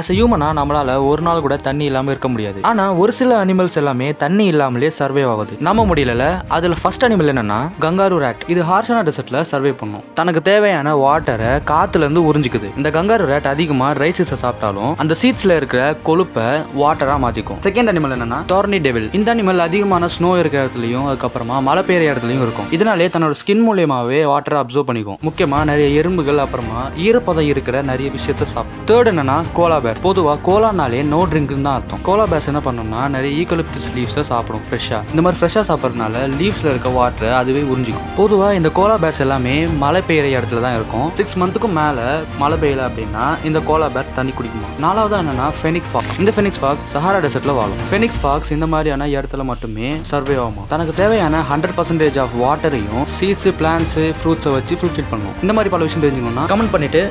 As a ஹியூமனா நம்மளால ஒரு நாள் கூட தண்ணி இல்லாம இருக்க முடியாது. ஆனா ஒரு சில அனிமல்ஸ் எல்லாமே தண்ணி இல்லாமலே சர்வே ஆகுது. நம்ம முடியல. அதுல ஃபர்ஸ்ட் அனிமல் என்னன்னா கங்காரு ரேட். இது ஹார்ஷனா டெசர்ட்ல சர்வே பண்ணும். தனக்கு தேவையான வாட்டரை காத்துல இருந்து உறிஞ்சிக்குது. இந்த கங்காரு ரேட் அதிகமா ரைசஸ் சாப்பிட்டாலும் அந்த சீட்ஸ்ல இருக்கிற கொழுப்பை வாட்டரா மாத்திக்கும். செகண்ட் அனிமல் என்னன்னா டார்னி டெவில். இந்த அனிமல் அதிகமான ஸ்னோ இருக்கிற இடத்துலயும் அதுக்கப்புறமா மழை பெய்யற இடத்துலயும் இருக்கும். இதனாலே தன்னோட ஸ்கின் மூலியமாவே வாட்டரை அப்சர்வ் பண்ணிக்கும். முக்கியமா நிறைய எறும்புகள் அப்புறமா ஈரப்பதம் இருக்கிற நிறைய விஷயத்த சாப்பிடும். தேர்ட் என்னன்னா கோலா பேர். பொதுவா கோலானாலே நோ ட்ரிங்க்னு தான் அர்த்தம். கோலா பேர்ஸ் என்ன பண்ணும்னா நிறைய ஈக்கலிப்டஸ் லீவ்ஸை சாப்பிடும் ஃப்ரெஷ்ஷா. இந்த மாதிரி ஃப்ரெஷ்ஷா சாப்பிட்றதுனால லீவ்ஸ்ல இருக்க வாட்டரை அதுவே உறிஞ்சிக்கும். பொதுவா இந்த கோலா பேர்ஸ் எல்லாமே மழை பெய்யற இடத்துல தான் இருக்கும். 6 மந்த்துக்கும் மேல மழை பெய்யல அப்படின்னா இந்த கோலா பேர்ஸ் தண்ணி குடிக்குமா. நாலாவது என்னன்னா ஃபெனிக் ஃபாக்ஸ். இந்த ஃபெனிக் ஃபாக்ஸ் சஹாரா டெசர்ட்ல வாழும். ஃபெனிக் ஃபாக்ஸ் இந்த மாதிரியான இடத்துல மட்டுமே சர்வே ஆகும். தனக்கு தேவையான 100% ஆஃப் வாட்டரையும் சீட்ஸ், பிளான்ஸ், ஃப்ரூட்ஸை வச்சு ஃபுல்ஃபில் பண்ணும். இந்த மாதிரி பல விஷயம் தெரிஞ்சுக்கணும்னா கமெண்ட் பண்ணிட்டு